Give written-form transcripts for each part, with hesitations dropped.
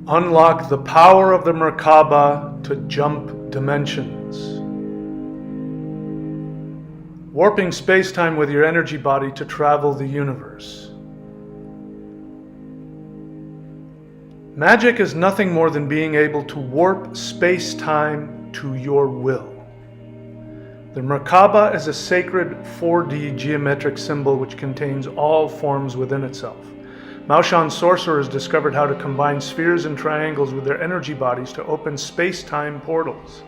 Unlock the power of the Merkaba to jump dimensions. Warping space-time with your energy body to travel the universe. Magic is nothing more than being able to warp space-time to your will. The Merkaba is a sacred 4D geometric symbol which contains all forms within itself. Maoshan sorcerers discovered how to combine spheres and triangles with their energy bodies to open space-time portals.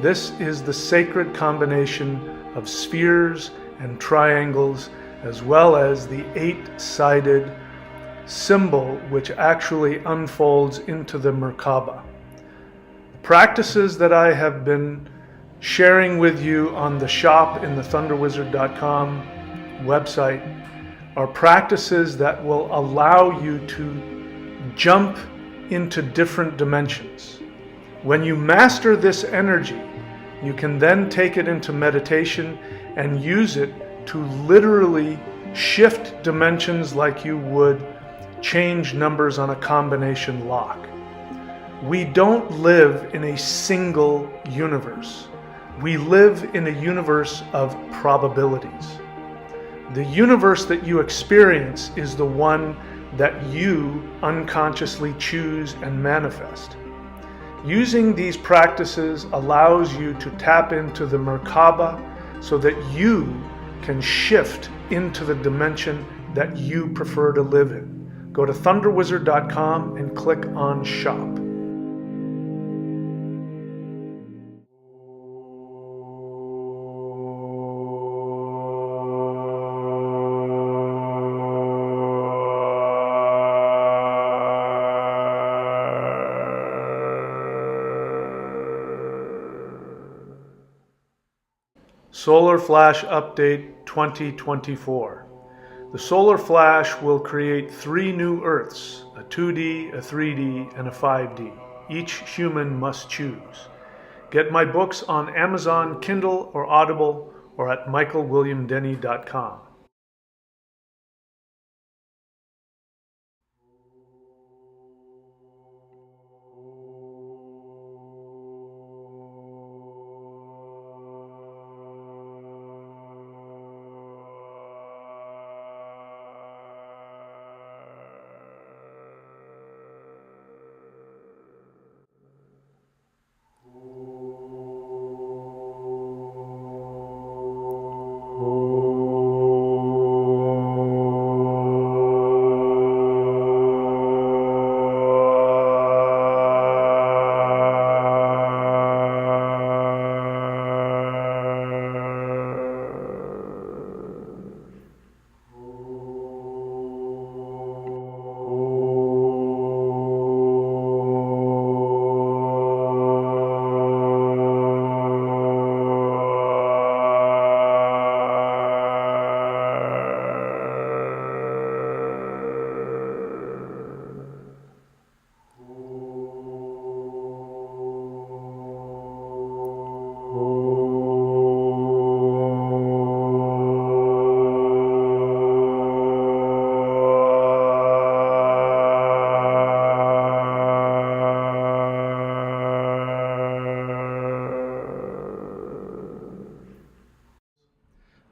This is the sacred combination of spheres and triangles, as well as the 8-sided symbol which actually unfolds into the Merkaba. The practices that I have been sharing with you on the shop in the thunderwizard.com website are practices that will allow you to jump into different dimensions. When you master this energy, you can then take it into meditation and use it to literally shift dimensions like you would change numbers on a combination lock. We don't live in a single universe. We live in a universe of probabilities. The universe that you experience is the one that you unconsciously choose and manifest. Using these practices allows you to tap into the Merkaba so that you can shift into the dimension that you prefer to live in. Go to thunderwizard.com and click on Shop. Solar Flash Update 2024. The Solar Flash will create 3 new Earths, a 2D, a 3D, and a 5D. Each human must choose. Get my books on Amazon, Kindle, or Audible, or at michaelwilliamdenny.com.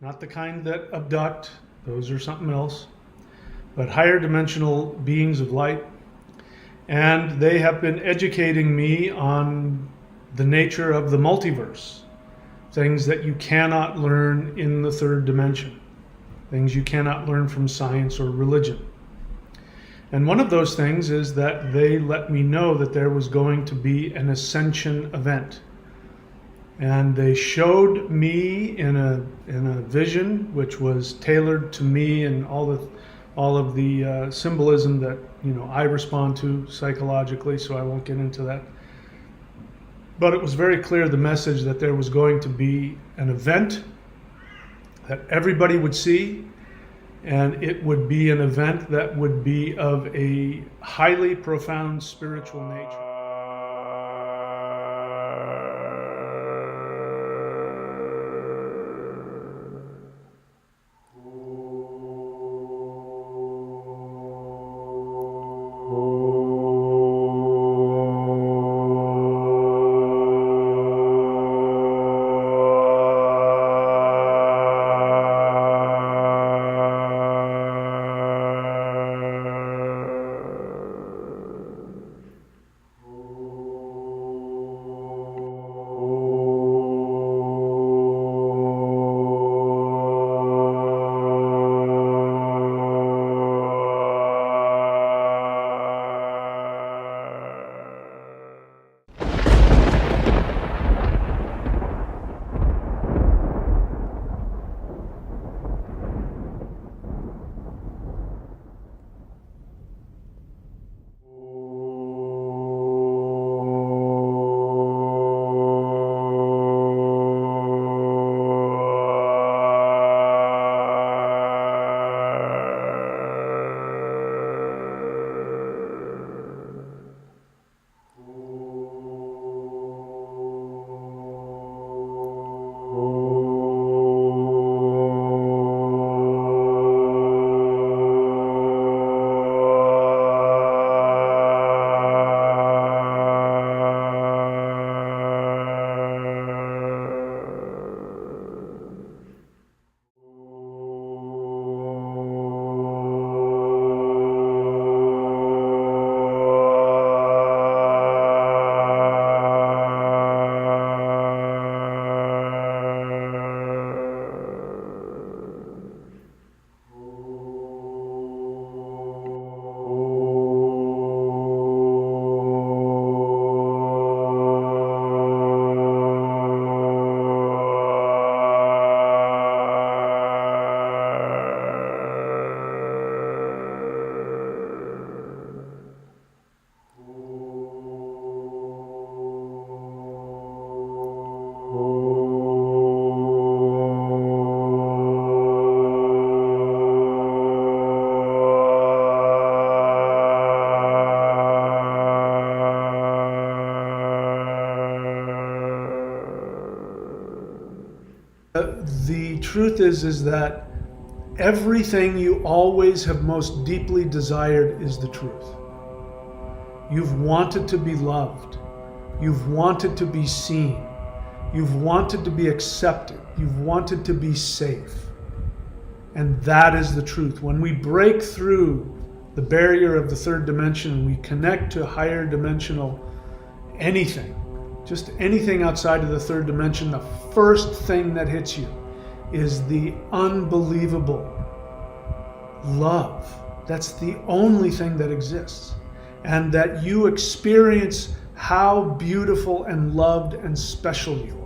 Not the kind that abduct, those are something else, but higher dimensional beings of light. And they have been educating me on the nature of the multiverse, things that you cannot learn in the third dimension, things you cannot learn from science or religion. And one of those things is that they let me know that there was going to be an ascension event. And they showed me in a vision which was tailored to me and all of the symbolism that I respond to psychologically, so I won't get into that. But it was very clear, the message, that there was going to be an event that everybody would see, and it would be an event that would be of a highly profound spiritual nature. Oh. truth is that everything you always have most deeply desired is the truth. You've wanted to be loved. You've wanted to be seen. You've wanted to be accepted. You've wanted to be safe. And that is the truth. When we break through the barrier of the third dimension, we connect to higher dimensional anything, just anything outside of the third dimension, the first thing that hits you is the unbelievable love. That's the only thing that exists. And that you experience how beautiful and loved and special you are.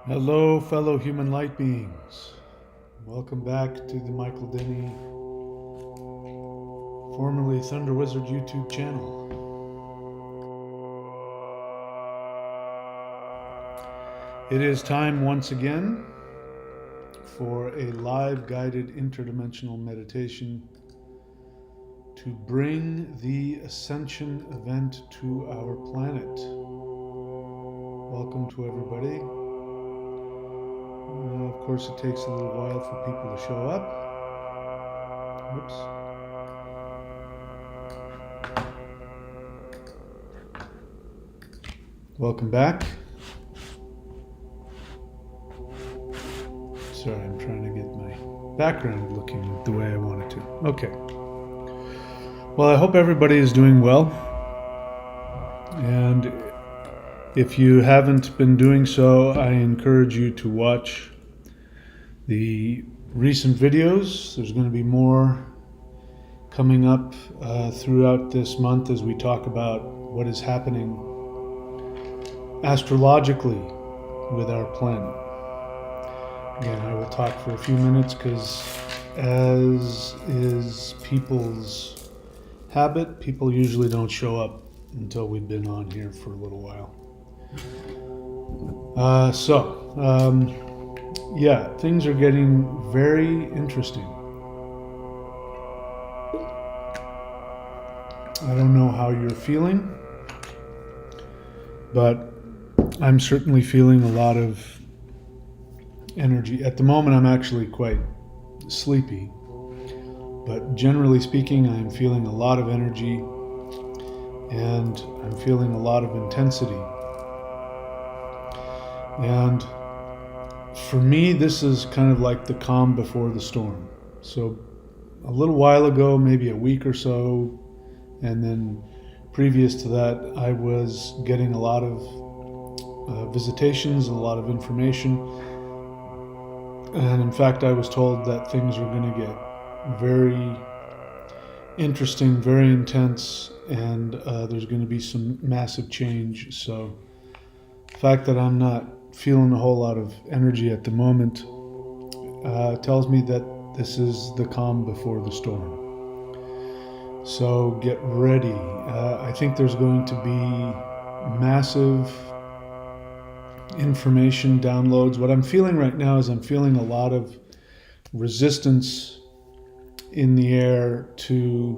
Hello, fellow human light beings. Welcome back to the Michael Denny, formerly Thunder Wizard YouTube channel. It is time once again for a live guided interdimensional meditation to bring the Ascension event to our planet. Welcome to everybody. Of course, it takes a little while for people to show up. Whoops. Welcome back. Sorry, I'm trying to get my background looking the way I want it to. Okay. Well, I hope everybody is doing well. And if you haven't been doing so, I encourage you to watch the recent videos. There's going to be more coming up throughout this month as we talk about what is happening astrologically with our planet. Again, I will talk for a few minutes because, as is people's habit, people usually don't show up until we've been on here for a little while. Yeah, things are getting very interesting. I don't know how you're feeling, but I'm certainly feeling a lot of energy. At the moment, I'm actually quite sleepy, but generally speaking, I'm feeling a lot of energy and I'm feeling a lot of intensity. And for me, this is kind of like the calm before the storm. So a little while ago, maybe a week or so, and then previous to that, I was getting a lot of visitations, a lot of information. And in fact, I was told that things are going to get very interesting, very intense, and there's going to be some massive change. So the fact that I'm not feeling a whole lot of energy at the moment tells me that this is the calm before the storm. So get ready. I think there's going to be massive information downloads. What I'm feeling right now is I'm feeling a lot of resistance in the air to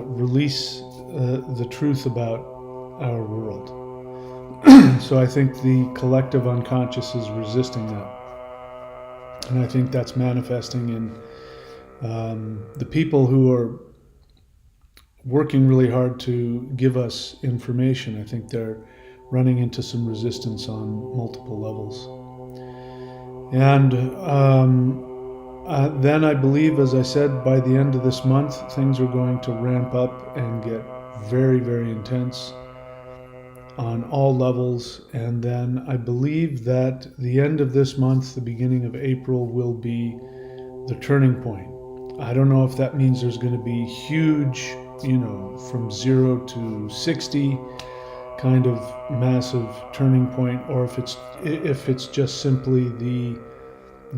release the truth about our world. So I think the collective unconscious is resisting that. And I think that's manifesting in the people who are working really hard to give us information. I think they're running into some resistance on multiple levels. And then I believe, as I said, by the end of this month, things are going to ramp up and get very, very intense on all levels. And then I believe that the end of this month, the beginning of April, will be the turning point. I don't know if that means there's going to be huge, from 0 to 60 kind of massive turning point, or if it's just simply the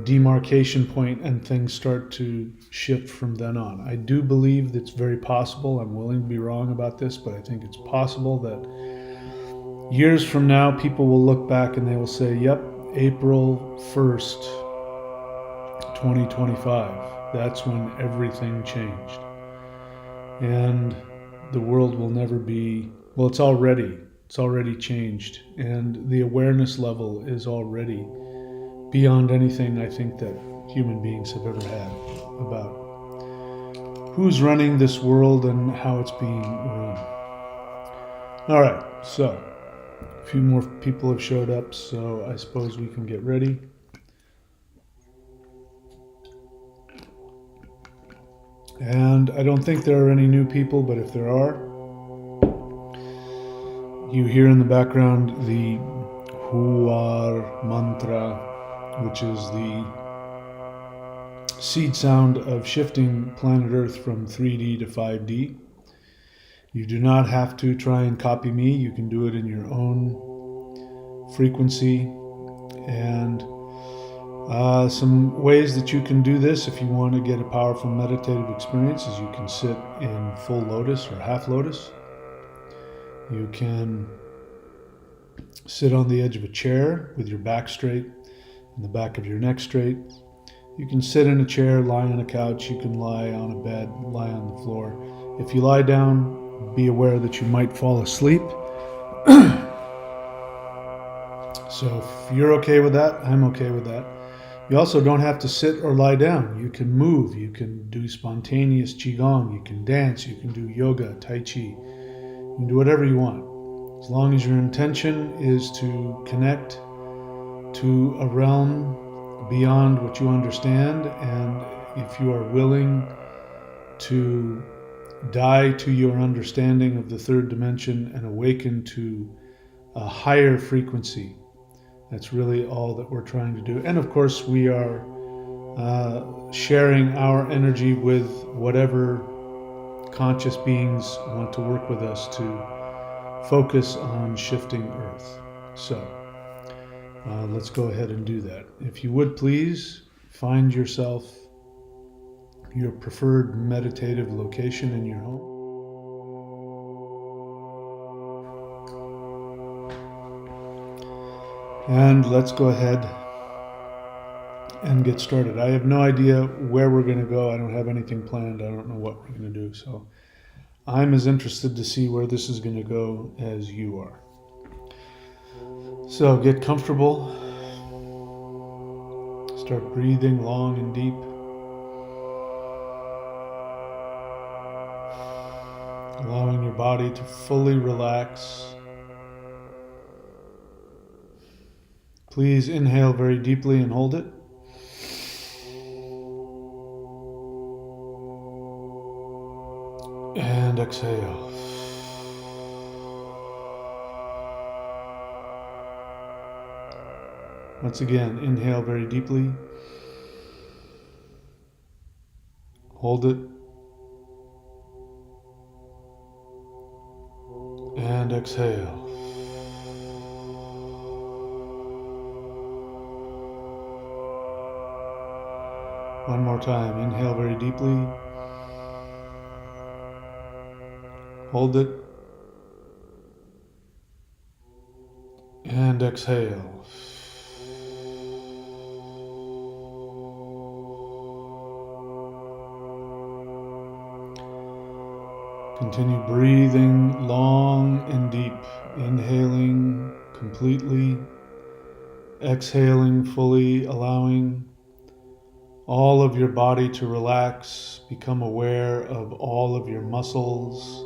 demarcation point and things start to shift from then on. I do believe that's very possible. I'm willing to be wrong about this, but I think it's possible that years from now, people will look back and they will say, yep, April 1st, 2025, that's when everything changed. And the world will never be, well, it's already changed. And the awareness level is already beyond anything I think that human beings have ever had about who's running this world and how it's being run. All right, so a few more people have showed up, so I suppose we can get ready. And I don't think there are any new people, but if there are, you hear in the background the Huar mantra, which is the seed sound of shifting planet Earth from 3D to 5D. You do not have to try and copy me. You can do it in your own frequency. And some ways that you can do this if you want to get a powerful meditative experience is you can sit in full lotus or half lotus. You can sit on the edge of a chair with your back straight and the back of your neck straight. You can sit in a chair, lie on a couch, you can lie on a bed, lie on the floor. If you lie down, be aware that you might fall asleep. So if you're okay with that, I'm okay with that. You also don't have to sit or lie down. You can move, you can do spontaneous qigong, you can dance, you can do yoga, tai chi. You can do whatever you want. As long as your intention is to connect to a realm beyond what you understand, and if you are willing to die to your understanding of the third dimension and awaken to a higher frequency, that's really all that we're trying to do. And of course, we are sharing our energy with whatever conscious beings want to work with us to focus on shifting Earth. So let's go ahead and do that. If you would please find yourself your preferred meditative location in your home. And let's go ahead and get started. I have no idea where we're going to go. I don't have anything planned. I don't know what we're going to do. So I'm as interested to see where this is going to go as you are. So get comfortable. Start breathing long and deep. Allowing your body to fully relax. Please inhale very deeply and hold it. And exhale. Once again, inhale very deeply. Hold it. And exhale. One more time. Inhale very deeply. Hold it. And exhale. Continue breathing long and deep. Inhaling completely. Exhaling fully, allowing all of your body to relax, become aware of all of your muscles.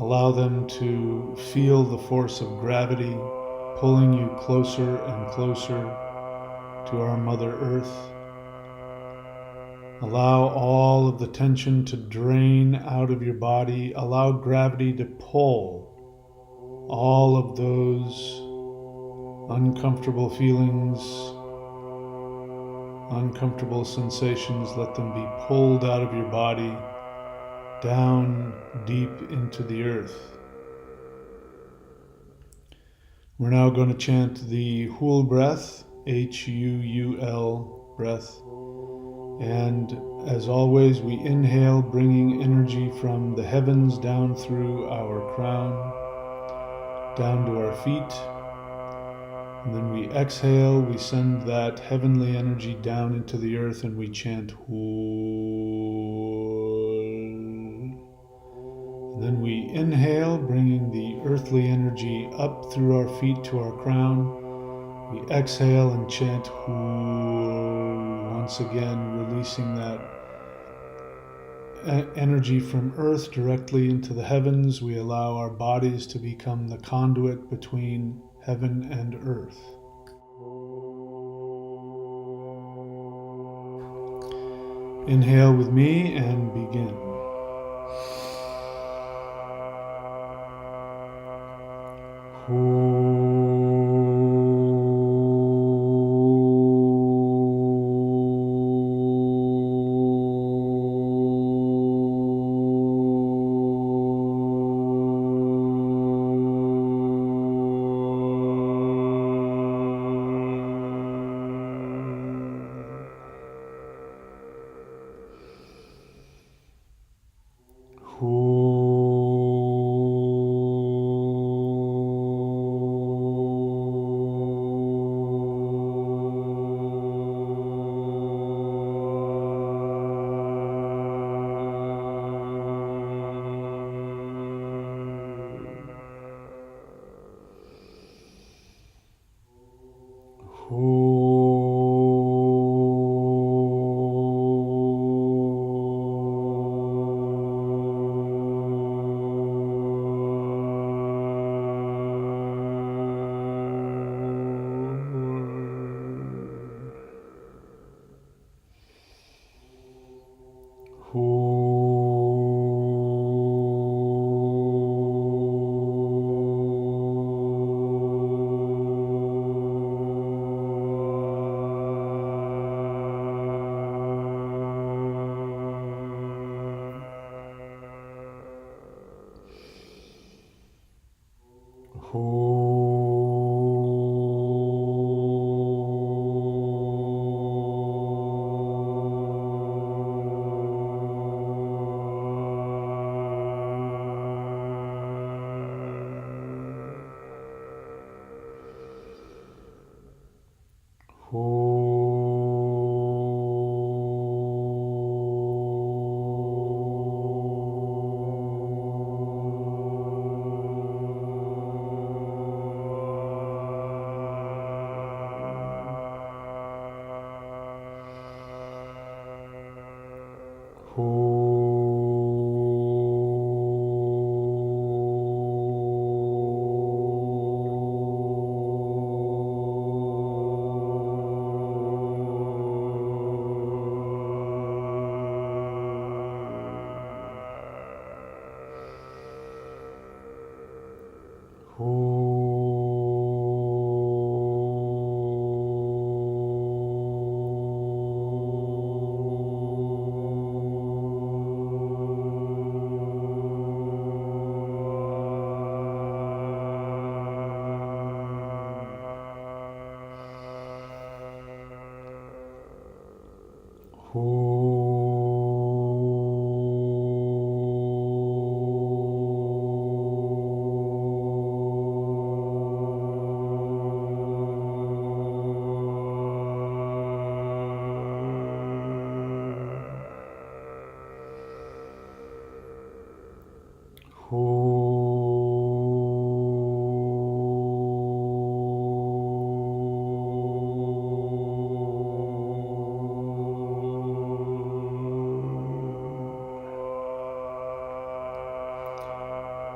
Allow them to feel the force of gravity pulling you closer and closer to our Mother Earth. Allow all of the tension to drain out of your body. Allow gravity to pull all of those uncomfortable feelings, uncomfortable sensations, let them be pulled out of your body, down deep into the earth. We're now going to chant the Hul breath, H-U-U-L breath. And as always, we inhale, bringing energy from the heavens down through our crown, down to our feet. And then we exhale, we send that heavenly energy down into the earth, and we chant Hul. And then we inhale, bringing the earthly energy up through our feet to our crown. We exhale and chant Hul. Once again, releasing that energy from earth directly into the heavens. We allow our bodies to become the conduit between heaven and earth. Inhale with me and begin. Hul.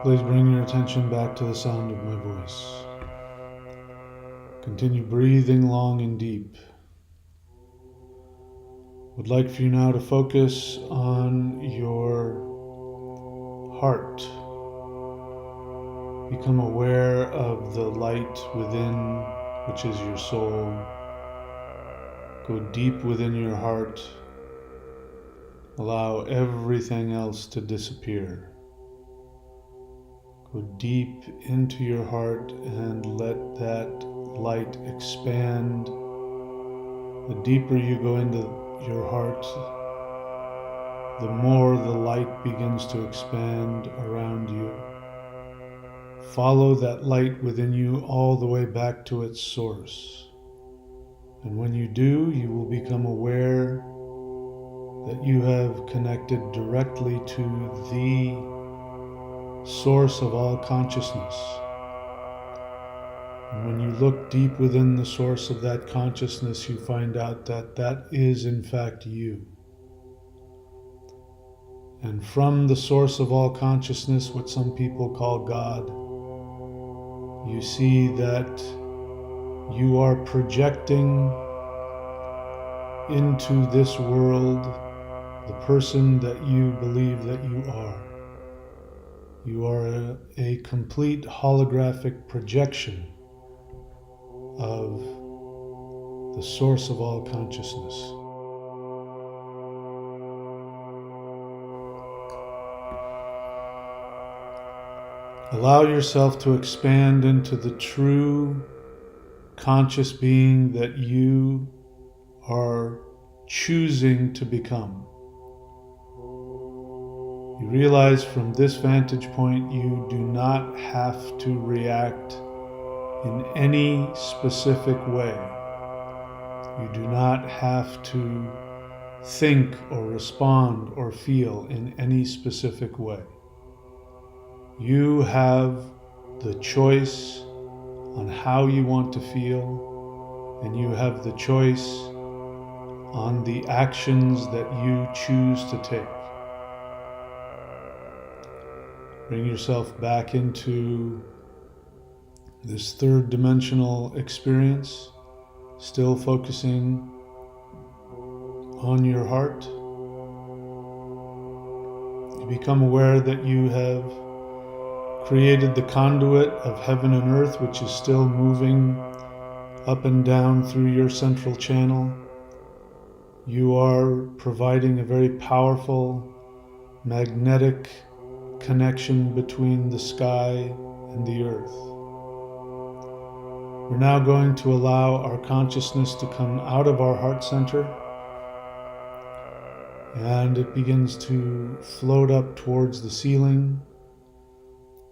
Please bring your attention back to the sound of my voice. Continue breathing long and deep. Would like for you now to focus on your heart. Become aware of the light within, which is your soul. Go deep within your heart. Allow everything else to disappear. Go deep into your heart and let that light expand. The deeper you go into your heart, the more the light begins to expand around you. Follow that light within you all the way back to its source. And when you do, you will become aware that you have connected directly to the source of all consciousness. And when you look deep within the source of that consciousness, you find out that that is in fact you. And from the source of all consciousness, what some people call God, you see that you are projecting into this world the person that you believe that you are. You are a complete holographic projection of the source of all consciousness. Allow yourself to expand into the true conscious being that you are choosing to become. You realize from this vantage point you do not have to react in any specific way. You do not have to think or respond or feel in any specific way. You have the choice on how you want to feel and you have the choice on the actions that you choose to take. Bring yourself back into this third dimensional experience, still focusing on your heart. You become aware that you have created the conduit of heaven and earth, which is still moving up and down through your central channel. You are providing a very powerful magnetic connection between the sky and the earth. We're now going to allow our consciousness to come out of our heart center, and it begins to float up towards the ceiling.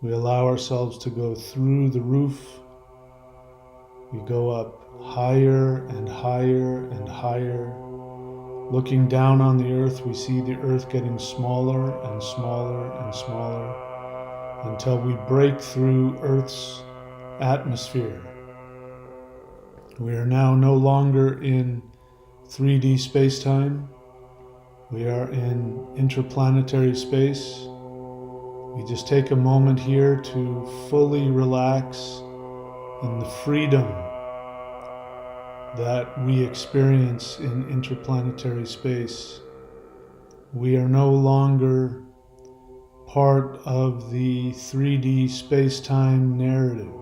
We allow ourselves to go through the roof. We go up higher and higher and higher. Looking down on the earth, we see the earth getting smaller and smaller and smaller until we break through Earth's atmosphere. We are now no longer in 3D space-time. We are in interplanetary space. We just take a moment here to fully relax in the freedom that we experience in interplanetary space. We are no longer part of the 3D space-time narrative.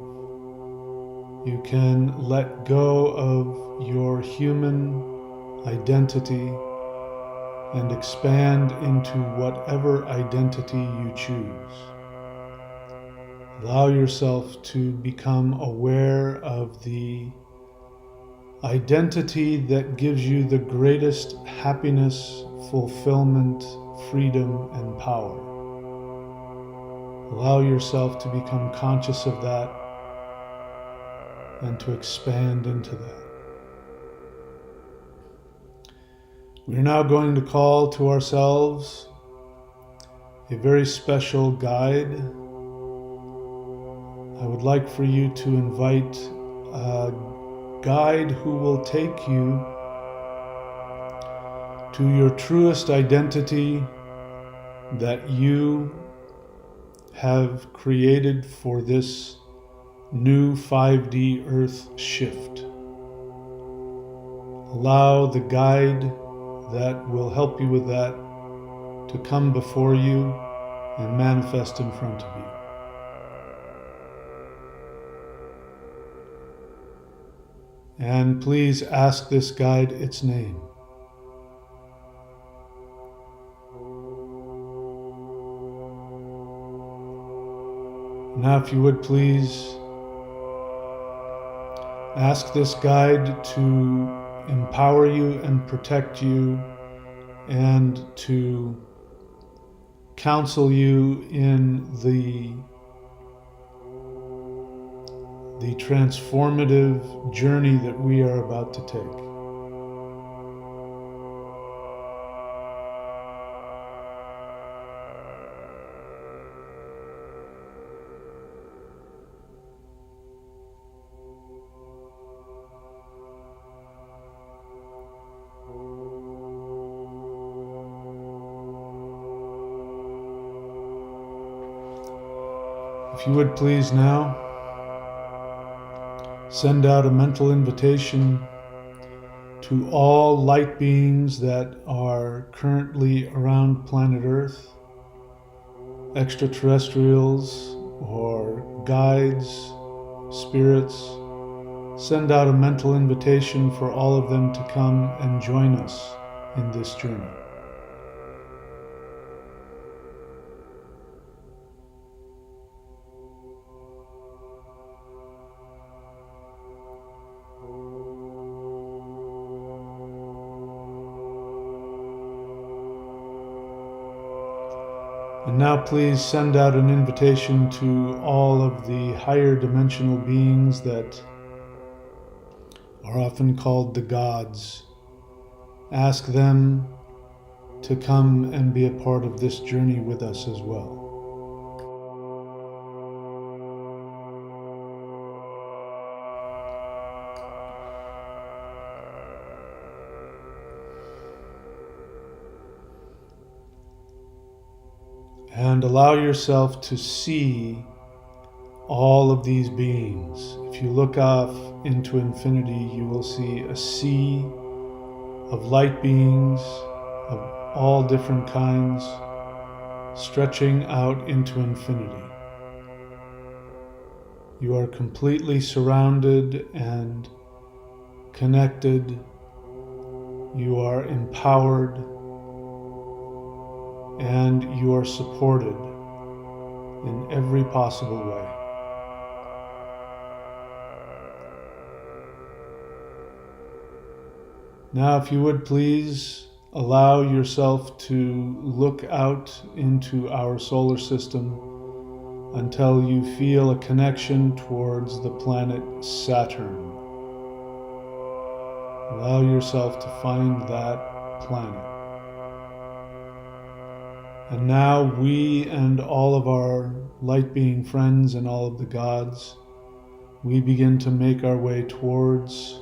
You can let go of your human identity and expand into whatever identity you choose. Allow yourself to become aware of the identity that gives you the greatest happiness, fulfillment, freedom, and power. Allow yourself to become conscious of that and to expand into that. We're now going to call to ourselves a very special guide. I would like for you to invite a guide who will take you to your truest identity that you have created for this new 5D Earth shift. Allow the guide that will help you with that to come before you and manifest in front of you. And please ask this guide its name. Now, if you would please ask this guide to empower you and protect you and to counsel you in the transformative journey that we are about to take. If you would please now send out a mental invitation to all light beings that are currently around planet Earth, extraterrestrials or guides, spirits. Send out a mental invitation for all of them to come and join us in this journey. And now please send out an invitation to all of the higher dimensional beings that are often called the gods. Ask them to come and be a part of this journey with us as well. And allow yourself to see all of these beings. If you look off into infinity, you will see a sea of light beings of all different kinds stretching out into infinity. You are completely surrounded and connected. You are empowered and you are supported in every possible way. Now, if you would please allow yourself to look out into our solar system until you feel a connection towards the planet Saturn. Allow yourself to find that planet. And now we and all of our light being friends and all of the gods, we begin to make our way towards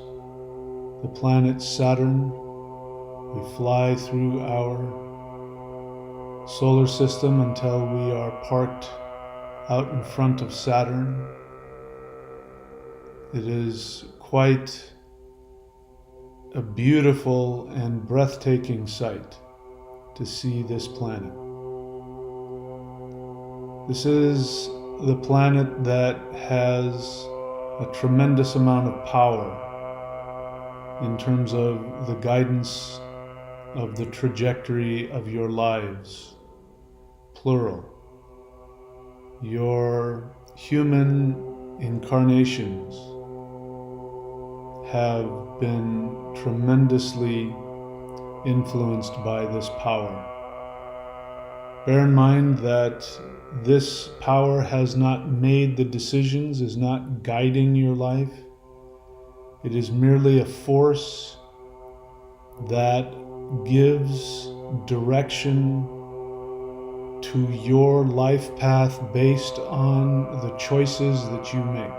the planet Saturn. We fly through our solar system until we are parked out in front of Saturn. It is quite a beautiful and breathtaking sight to see this planet. This is the planet that has a tremendous amount of power in terms of the guidance of the trajectory of your lives, plural. Your human incarnations have been tremendously influenced by this power. Bear in mind that this power has not made the decisions, is not guiding your life. It is merely a force that gives direction to your life path based on the choices that you make.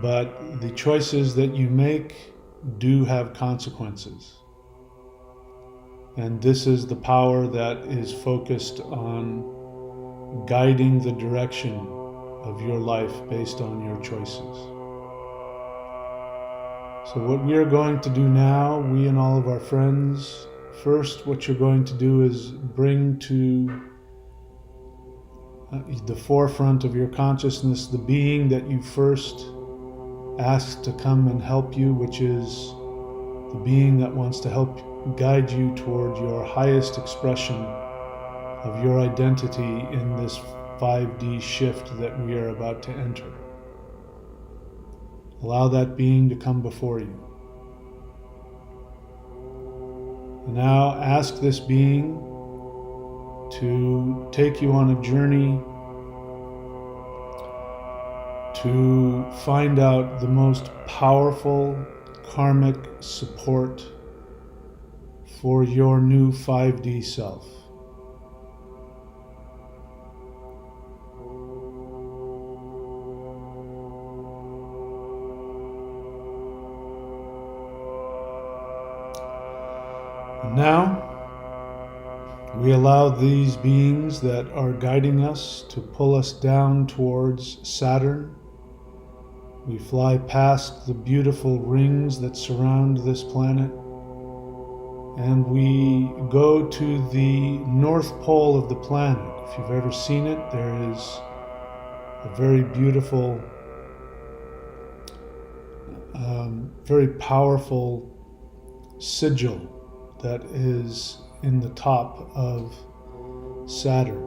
But the choices that you make do have consequences. And this is the power that is focused on guiding the direction of your life based on your choices. So what we are going to do now, we and all of our friends, first what you're going to do is bring to the forefront of your consciousness the being that you first asked to come and help you, which is the being that wants to help guide you toward your highest expression of your identity in this 5D shift that we are about to enter. Allow that being to come before you. And now ask this being to take you on a journey to find out the most powerful karmic support for your new 5D self. And now, we allow these beings that are guiding us to pull us down towards Saturn. We fly past the beautiful rings that surround this planet, and we go to the North Pole of the planet. If you've ever seen it, there is a very beautiful, very powerful sigil that is in the top of Saturn.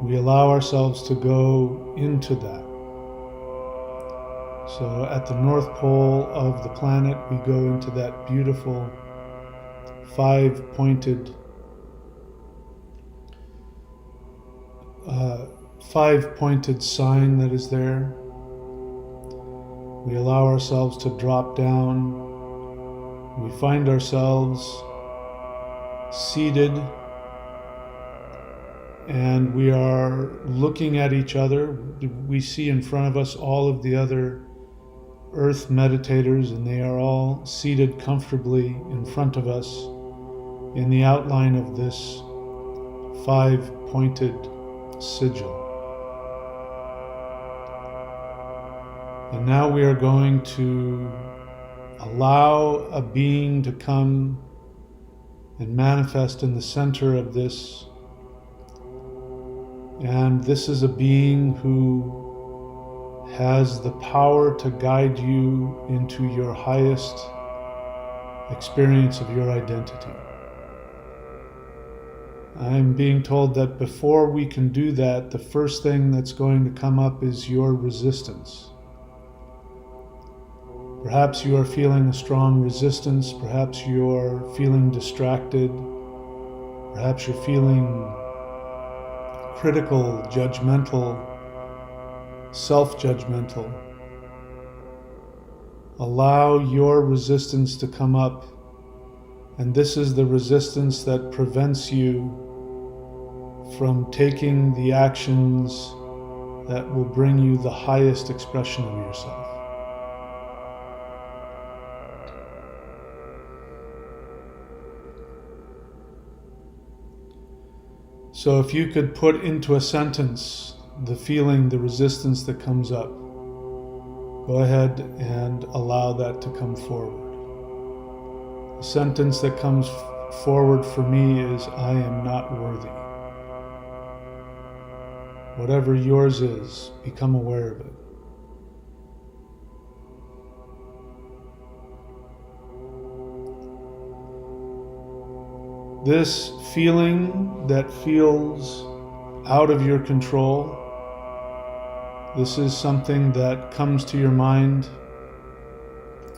We allow ourselves to go into that. So at the North Pole of the planet, we go into that beautiful five-pointed sign that is there. We allow ourselves to drop down. We find ourselves seated, and we are looking at each other. We see in front of us all of the other Earth meditators, and they are all seated comfortably in front of us. in the outline of this 5-pointed sigil. And now we are going to allow a being to come and manifest in the center of this. And this is a being who has the power to guide you into your highest experience of your identity. I'm being told that before we can do that, the first thing that's going to come up is your resistance. Perhaps you are feeling a strong resistance, perhaps you're feeling distracted, perhaps you're feeling critical, judgmental, self-judgmental. Allow your resistance to come up, and this is the resistance that prevents you from taking the actions that will bring you the highest expression of yourself. So if you could put into a sentence the feeling, the resistance that comes up, go ahead and allow that to come forward. The sentence that comes forward for me is, I am not worthy. Whatever yours is, become aware of it. This feeling that feels out of your control, this is something that comes to your mind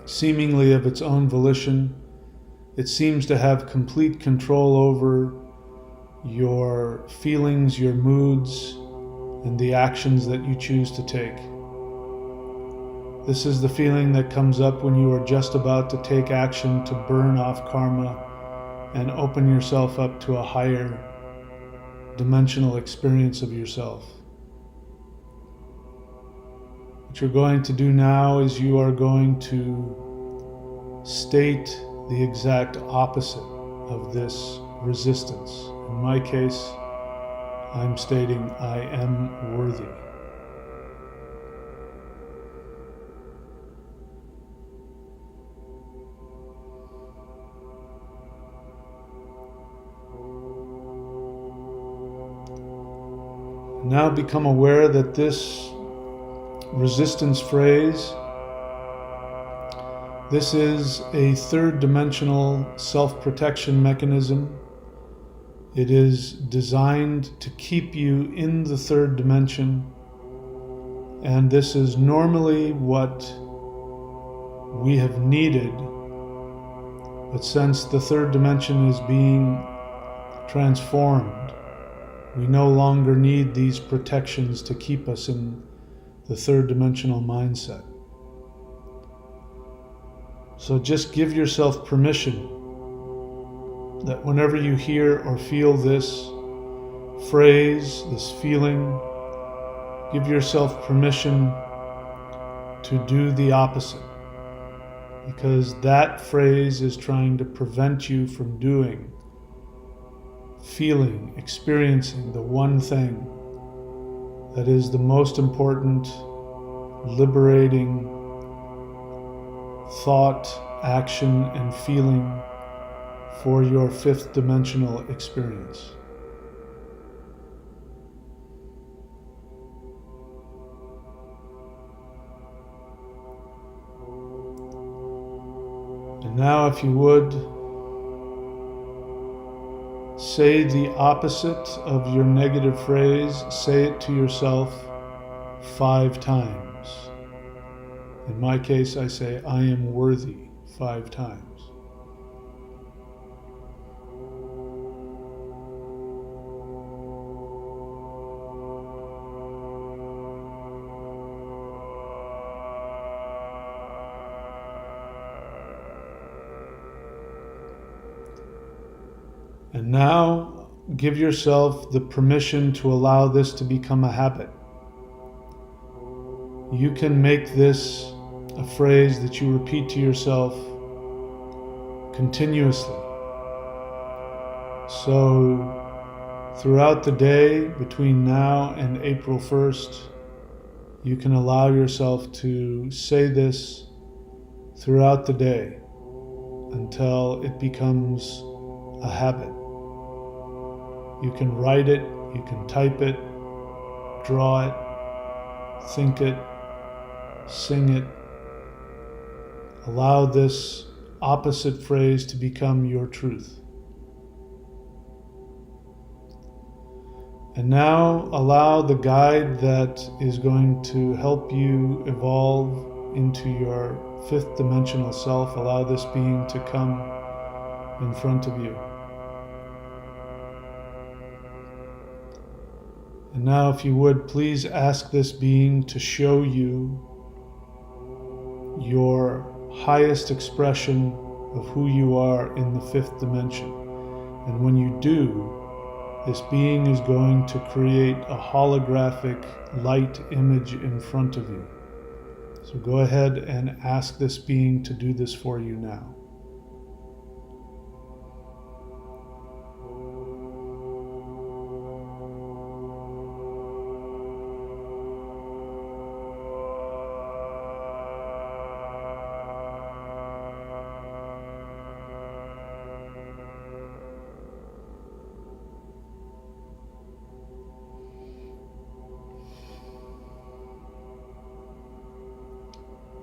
seemingly of its own volition. It seems to have complete control over your feelings, your moods, and the actions that you choose to take. This is the feeling that comes up when you are just about to take action to burn off karma and open yourself up to a higher dimensional experience of yourself. What you're going to do now is you are going to state the exact opposite of this resistance. In my case, I'm stating I am worthy. Now become aware that this resistance phrase, this is a third dimensional self-protection mechanism. It is designed to keep you in the third dimension, and this is normally what we have needed, but since the third dimension is being transformed, we no longer need these protections to keep us in the third dimensional mindset. So just give yourself permission that whenever you hear or feel this phrase, this feeling, give yourself permission to do the opposite, because that phrase is trying to prevent you from doing, feeling, experiencing the one thing that is the most important, liberating thought, action, and feeling for your fifth dimensional experience. And now, if you would, say the opposite of your negative phrase. Say it to yourself 5 times. In my case, I say, I am worthy 5 times. And now give yourself the permission to allow this to become a habit. You can make this a phrase that you repeat to yourself continuously. So throughout the day, between now and April 1st, you can allow yourself to say this throughout the day until it becomes a habit. You can write it, you can type it, draw it, think it, sing it. Allow this opposite phrase to become your truth. And now allow the guide that is going to help you evolve into your fifth dimensional self, allow this being to come in front of you. And now, if you would, please ask this being to show you your highest expression of who you are in the fifth dimension. And when you do, this being is going to create a holographic light image in front of you. So go ahead and ask this being to do this for you now.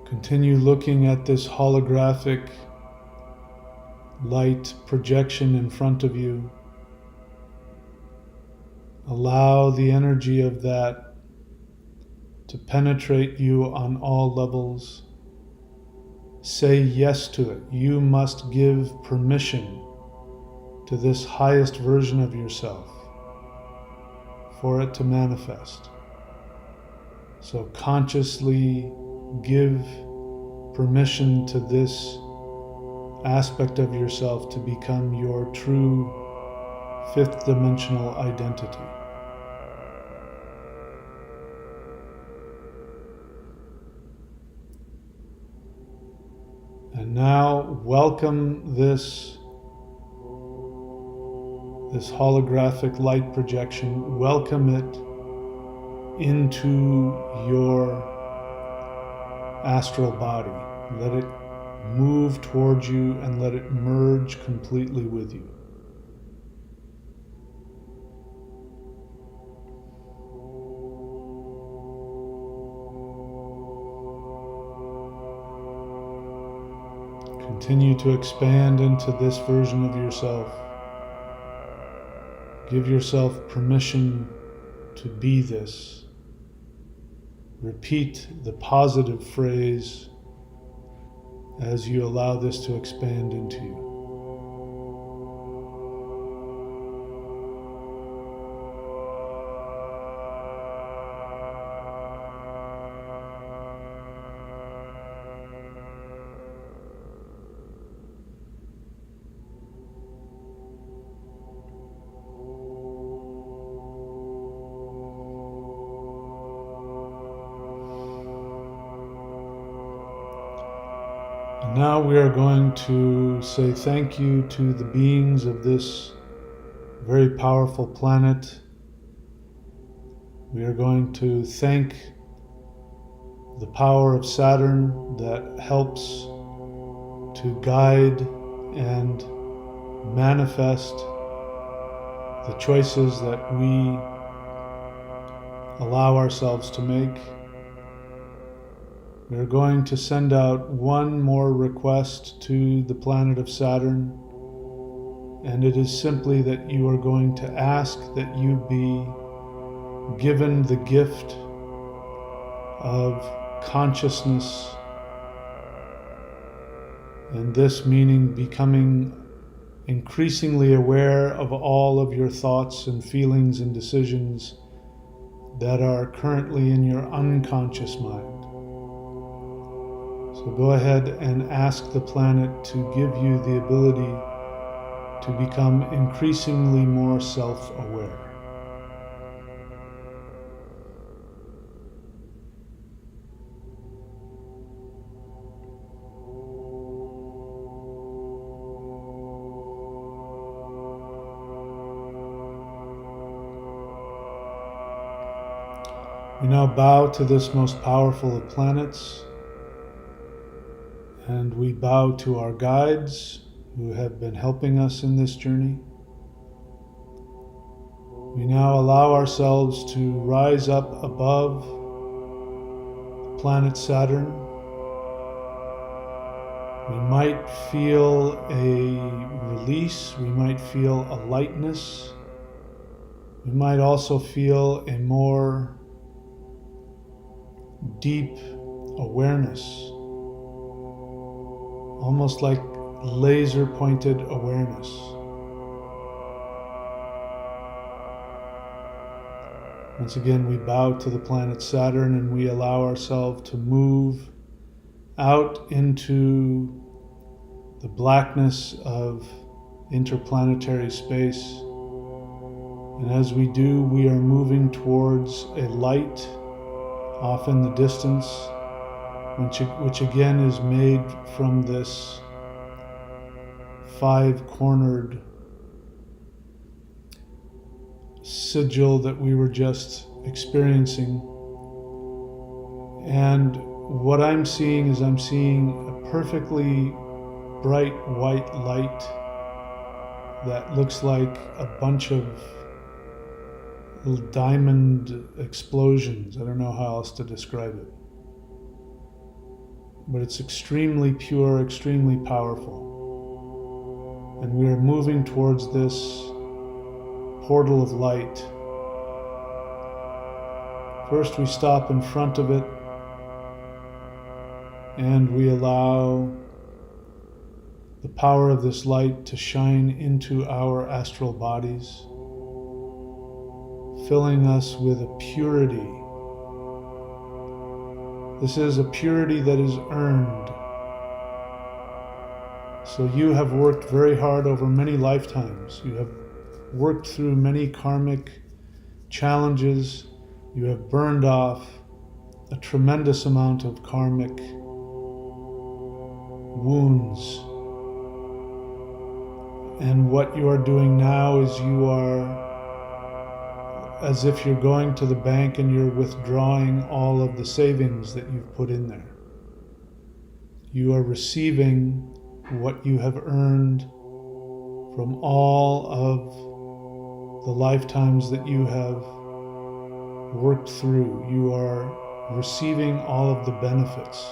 Continue looking at this holographic light projection in front of you. Allow the energy of that to penetrate you on all levels. Say yes to it. You must give permission to this highest version of yourself for it to manifest. So consciously give permission to this aspect of yourself to become your true fifth dimensional identity. And now welcome this holographic light projection. Welcome it into your astral body. Let it move towards you and let it merge completely with you. Continue to expand into this version of yourself. Give yourself permission to be this. Repeat the positive phrase as you allow this to expand into you. Now we are going to say thank you to the beings of this very powerful planet. We are going to thank the power of Saturn that helps to guide and manifest the choices that we allow ourselves to make. We're going to send out one more request to the planet of Saturn, and it is simply that you are going to ask that you be given the gift of consciousness, and this meaning becoming increasingly aware of all of your thoughts and feelings and decisions that are currently in your unconscious mind. So go ahead and ask the planet to give you the ability to become increasingly more self-aware. We now bow to this most powerful of planets, and we bow to our guides who have been helping us in this journey. We now allow ourselves to rise up above planet Saturn. We might feel a release, we might feel a lightness, we might also feel a more deep awareness, almost like laser pointed awareness. Once again, we bow to the planet Saturn and we allow ourselves to move out into the blackness of interplanetary space. And as we do, we are moving towards a light off in the distance, which again is made from this five-cornered sigil that we were just experiencing. And what I'm seeing is I'm seeing a perfectly bright white light that looks like a bunch of little diamond explosions. I don't know how else to describe it. But it's extremely pure, extremely powerful. And we are moving towards this portal of light. First, we stop in front of it and we allow the power of this light to shine into our astral bodies, filling us with a purity. This is a purity that is earned. So you have worked very hard over many lifetimes. You have worked through many karmic challenges. You have burned off a tremendous amount of karmic wounds. And what you are doing now is you are as if you're going to the bank and you're withdrawing all of the savings that you've put in there. You are receiving what you have earned from all of the lifetimes that you have worked through. You are receiving all of the benefits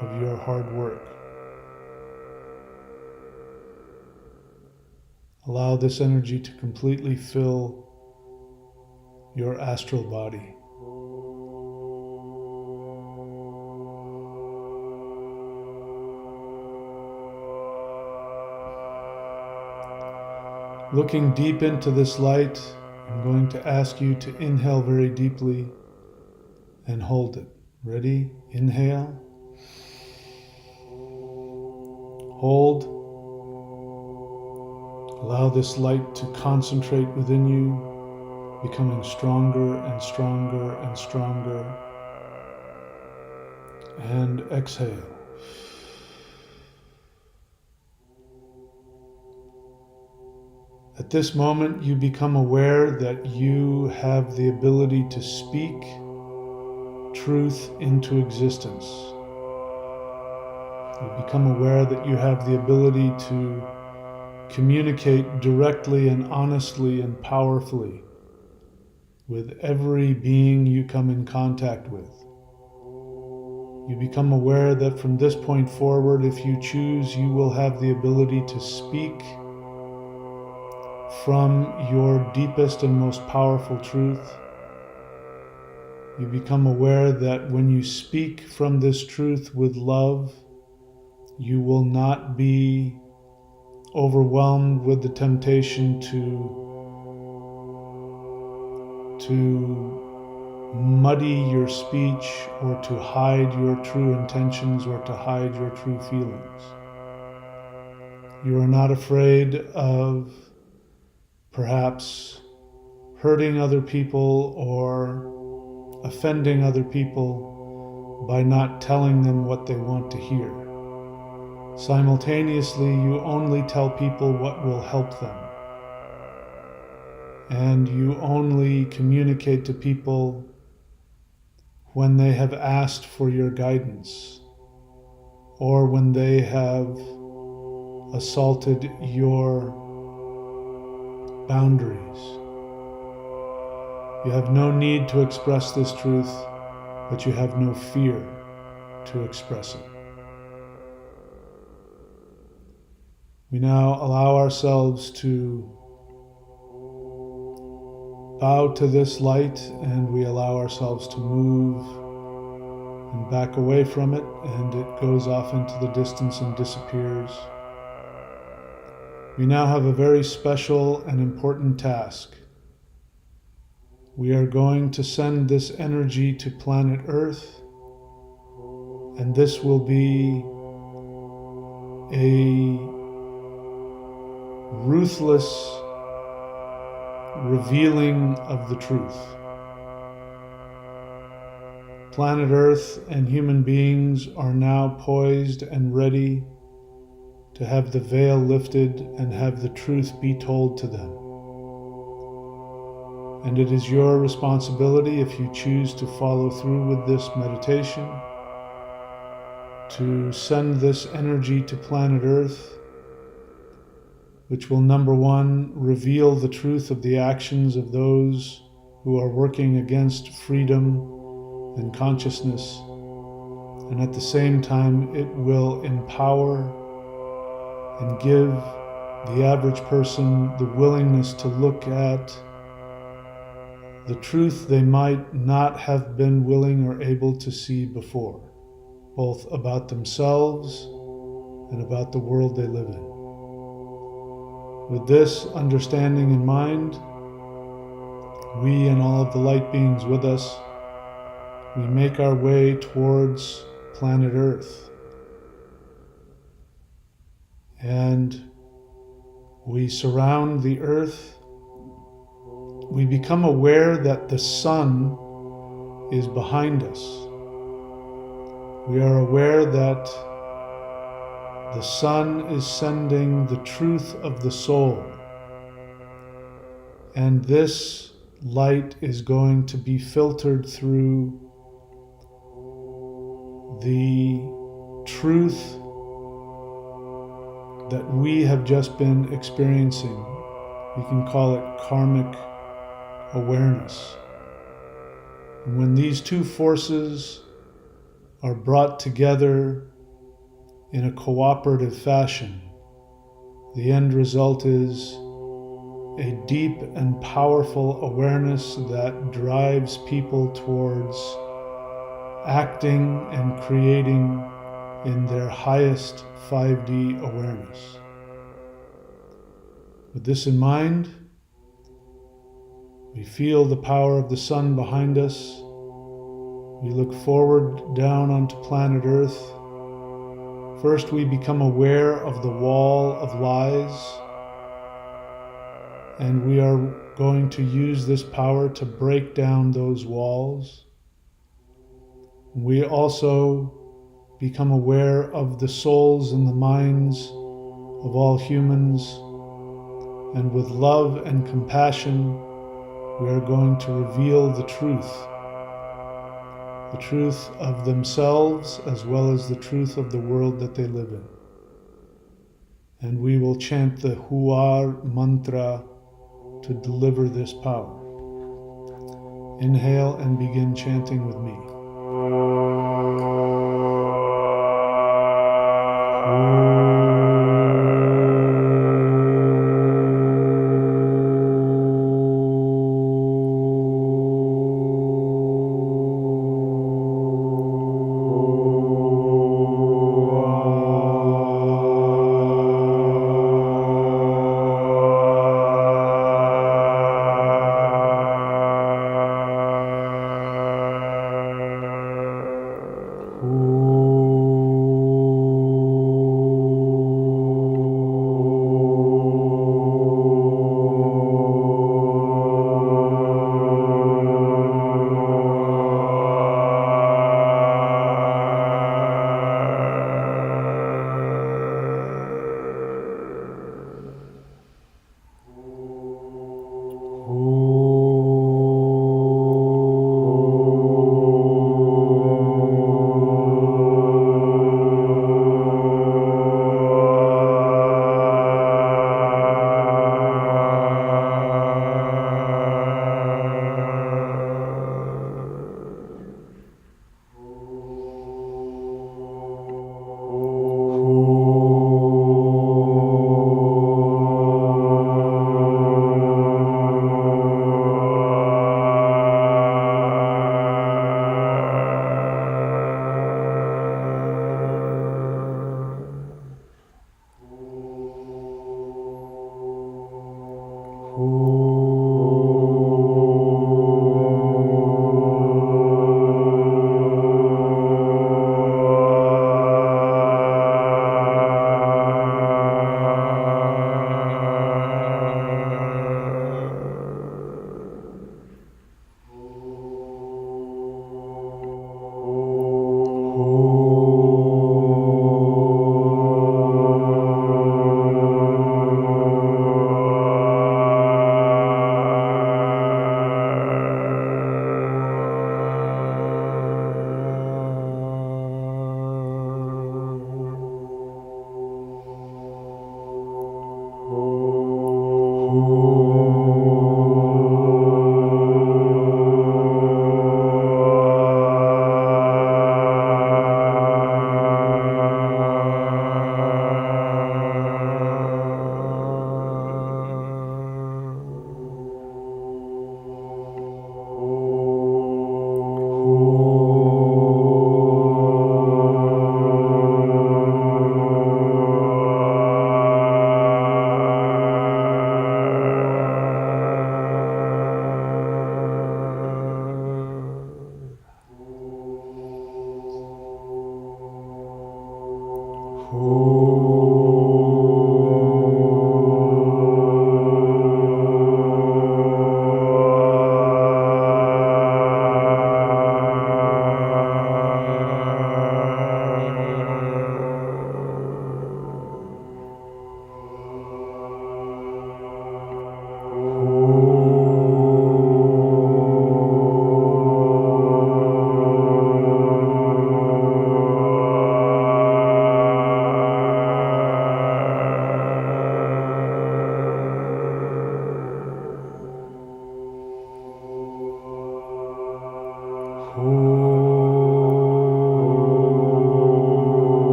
of your hard work. Allow this energy to completely fill your astral body. Looking deep into this light, I'm going to ask you to inhale very deeply and hold it. Ready? Inhale. Hold. Allow this light to concentrate within you, becoming stronger and stronger and stronger. And exhale. At this moment, you become aware that you have the ability to speak truth into existence. You become aware that you have the ability to communicate directly and honestly and powerfully with every being you come in contact with. You become aware that from this point forward, if you choose, you will have the ability to speak from your deepest and most powerful truth. You become aware that when you speak from this truth with love, you will not be overwhelmed with the temptation to muddy your speech or to hide your true intentions or to hide your true feelings. You are not afraid of perhaps hurting other people or offending other people by not telling them what they want to hear. Simultaneously, you only tell people what will help them. And you only communicate to people when they have asked for your guidance, or when they have assaulted your boundaries. You have no need to express this truth, but you have no fear to express it. We now allow ourselves to bow to this light, and we allow ourselves to move and back away from it, and it goes off into the distance and disappears. We now have a very special and important task. We are going to send this energy to planet Earth, and this will be a ruthless revealing of the truth. Planet Earth and human beings are now poised and ready to have the veil lifted and have the truth be told to them. And it is your responsibility, if you choose to follow through with this meditation, to send this energy to planet Earth, which will, number one, reveal the truth of the actions of those who are working against freedom and consciousness. And at the same time, it will empower and give the average person the willingness to look at the truth they might not have been willing or able to see before, both about themselves and about the world they live in. With this understanding in mind, we and all of the light beings with us, we make our way towards planet Earth. And we surround the Earth. We become aware that the sun is behind us. We are aware that the sun is sending the truth of the soul. And this light is going to be filtered through the truth that we have just been experiencing. We can call it karmic awareness. And when these two forces are brought together in a cooperative fashion, the end result is a deep and powerful awareness that drives people towards acting and creating in their highest 5D awareness. With this in mind, we feel the power of the sun behind us. We look forward down onto planet Earth. First, we become aware of the wall of lies, and we are going to use this power to break down those walls. We also become aware of the souls and the minds of all humans, and with love and compassion, we are going to reveal the truth of themselves as well as the truth of the world that they live in. And we will chant the Huar mantra to deliver this power. Inhale and begin chanting with me.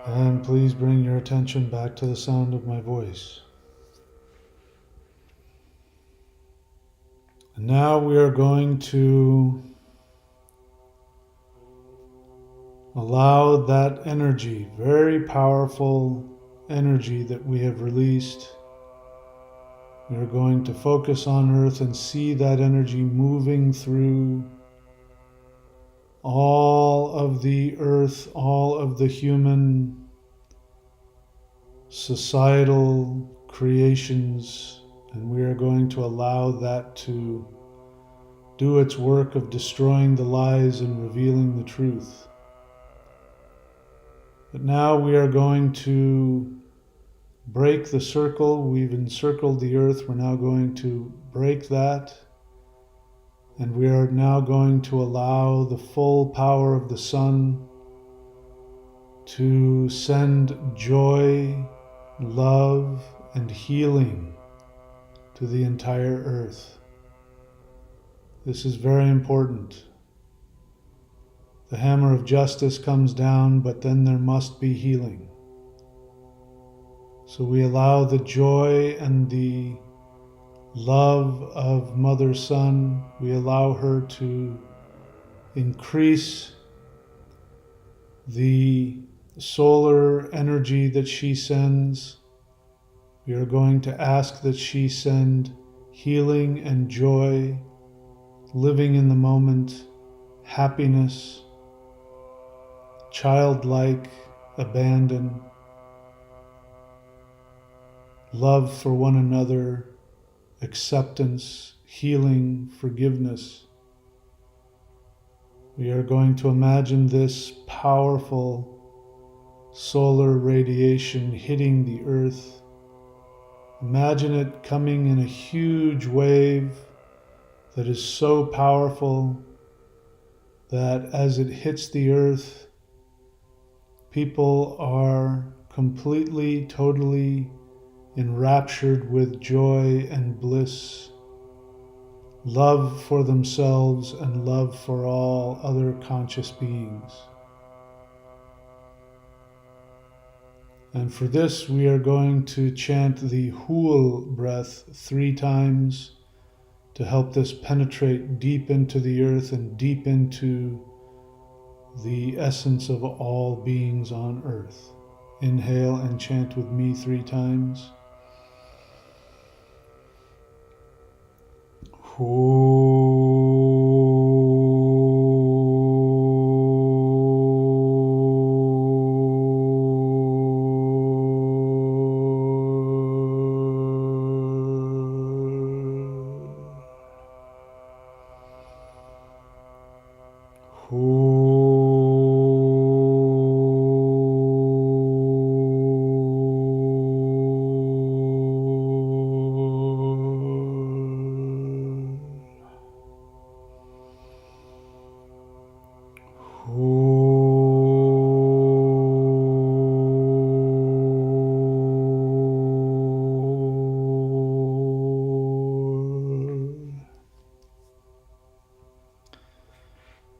And please bring your attention back to the sound of my voice. And now we are going to allow that energy, very powerful energy that we have released. We are going to focus on Earth and see that energy moving through all of the Earth, all of the human societal creations, and we are going to allow that to do its work of destroying the lies and revealing the truth. But now we are going to break the circle. We've encircled the Earth. We're now going to break that. And we are now going to allow the full power of the sun to send joy, love, and healing to the entire Earth. This is very important. The hammer of justice comes down, but then there must be healing. So we allow the joy and the love of Mother Sun, we allow her to increase the solar energy that she sends. We are going to ask that she send healing and joy, living in the moment, happiness, childlike abandon, love for one another, acceptance, healing, forgiveness. We are going to imagine this powerful solar radiation hitting the Earth. Imagine it coming in a huge wave that is so powerful that as it hits the Earth, people are completely, totally enraptured with joy and bliss, love for themselves and love for all other conscious beings. And for this, we are going to chant the Hul breath 3 times to help this penetrate deep into the Earth and deep into the essence of all beings on Earth. Inhale and chant with me 3 times.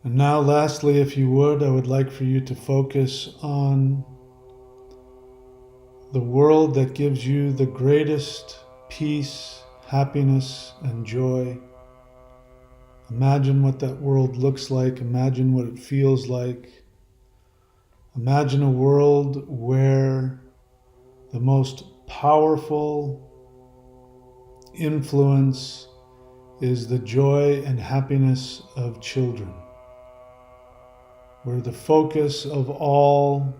And now lastly, if you would, I would like for you to focus on the world that gives you the greatest peace, happiness, and joy. Imagine what that world looks like. Imagine what it feels like. Imagine a world where the most powerful influence is the joy and happiness of children, where the focus of all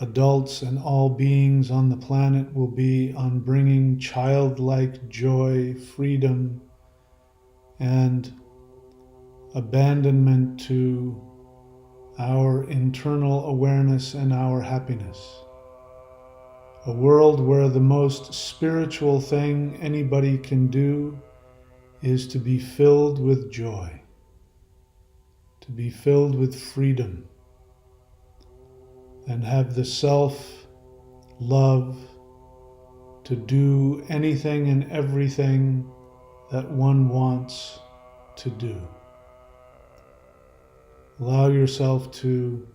adults and all beings on the planet will be on bringing childlike joy, freedom, and abandonment to our internal awareness and our happiness. A world where the most spiritual thing anybody can do is to be filled with joy, to be filled with freedom, and have the self-love to do anything and everything that one wants to do. Allow yourself to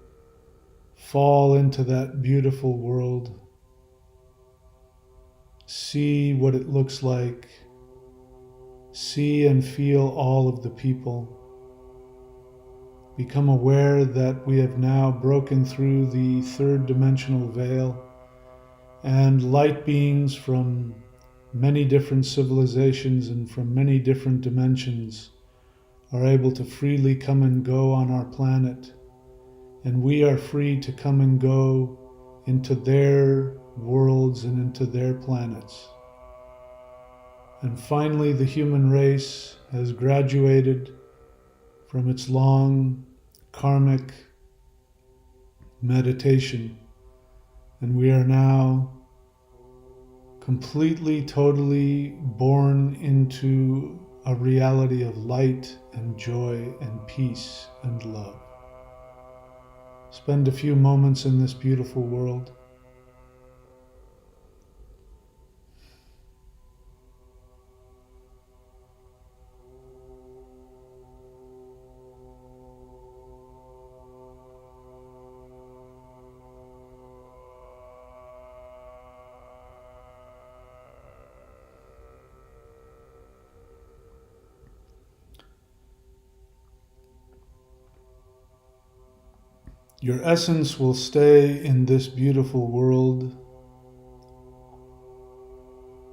fall into that beautiful world. See what it looks like. See and feel all of the people. Become aware that we have now broken through the third dimensional veil, and light beings from many different civilizations and from many different dimensions are able to freely come and go on our planet, and we are free to come and go into their worlds and into their planets. And finally, the human race has graduated from its long karmic meditation, and we are now completely, totally born into a reality of light and joy and peace and love. Spend a few moments in this beautiful world. Your essence will stay in this beautiful world.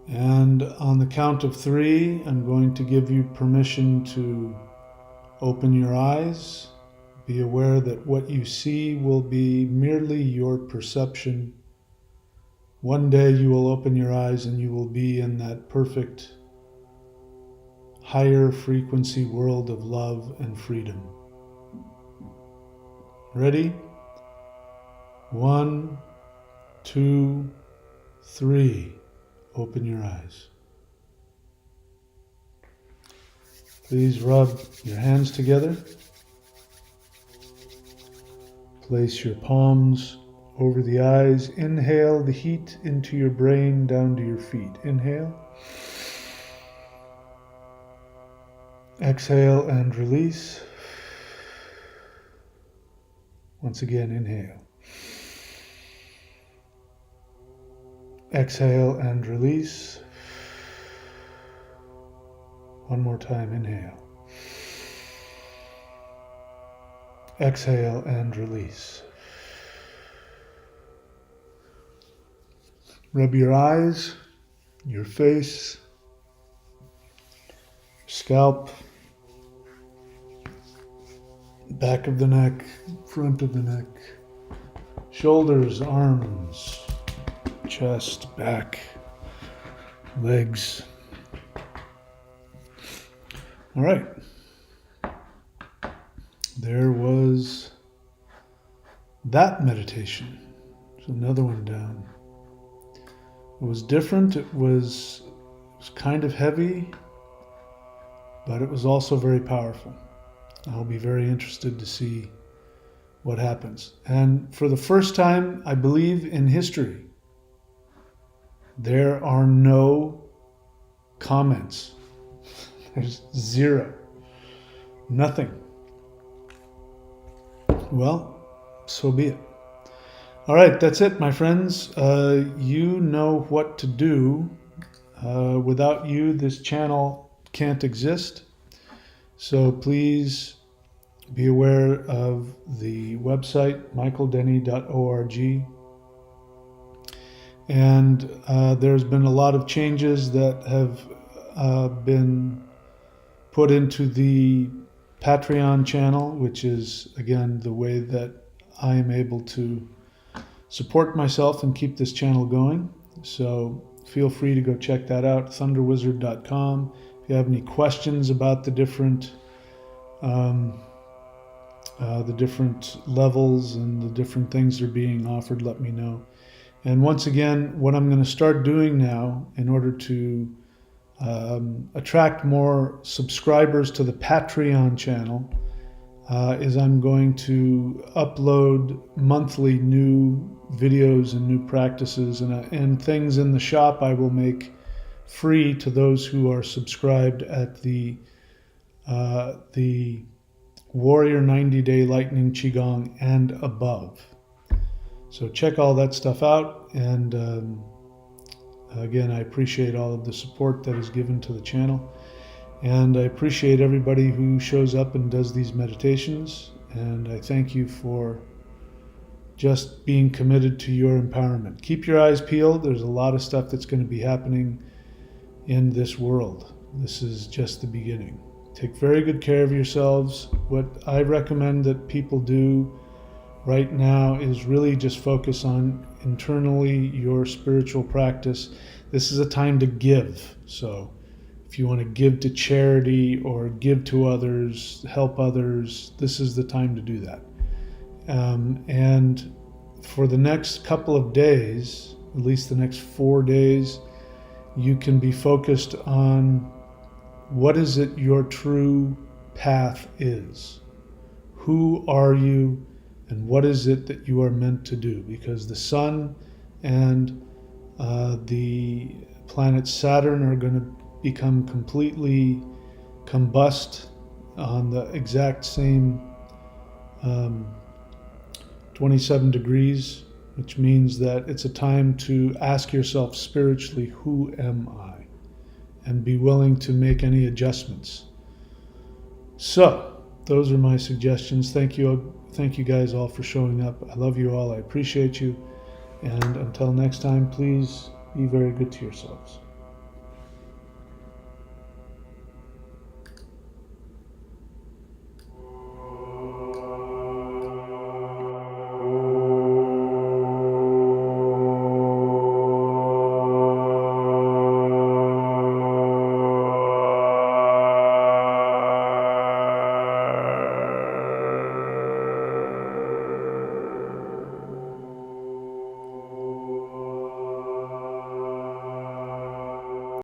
And on the count of 3, I'm going to give you permission to open your eyes. Be aware that what you see will be merely your perception. One day you will open your eyes and you will be in that perfect, higher frequency world of love and freedom. Ready? 1, 2, 3. Open your eyes. Please rub your hands together. Place your palms over the eyes. Inhale the heat into your brain down to your feet. Inhale. Exhale and release. Once again, inhale. Exhale and release. One more time, inhale. Exhale and release. Rub your eyes, your face, scalp, back of the neck, front of the neck, shoulders, arms, chest, back, legs. All right. There was that meditation. There's another one down. It was different. It was kind of heavy, but it was also very powerful. I'll be very interested to see what happens. And for the first time, I believe, in history, there are no comments. There's zero. Nothing. Well, so be it. All right, that's it, my friends. You know what to do. Without you, this channel can't exist. So please be aware of the website, michaeldenny.org. And there's been a lot of changes that have been put into the Patreon channel, which is, again, the way that I am able to support myself and keep this channel going. So feel free to go check that out, thunderwizard.com. If you have any questions about the different levels and the different things that are being offered, let me know. And once again, what I'm going to start doing now in order to attract more subscribers to the Patreon channel is I'm going to upload monthly new videos and new practices and things in the shop I will make free to those who are subscribed at the Warrior 90-Day Lightning Qigong and above. So check all that stuff out, and again, I appreciate all of the support that is given to the channel, and I appreciate everybody who shows up and does these meditations, and I thank you for just being committed to your empowerment. Keep your eyes peeled. There's a lot of stuff that's going to be happening in this world. This is just the beginning. Take very good care of yourselves. What I recommend that people do right now is really just focus on internally your spiritual practice. This is a time to give. So if you want to give to charity or give to others, help others, this is the time to do that. And for the next couple of days, at least the next 4 days, you can be focused on what is it your true path is. Who are you, and what is it that you are meant to do? Because the sun and the planet Saturn are going to become completely combust on the exact same 27 degrees, which means that it's a time to ask yourself spiritually, who am I? And be willing to make any adjustments. So, those are my suggestions. Thank you guys all for showing up. I love you all. I appreciate you. And until next time, please be very good to yourselves.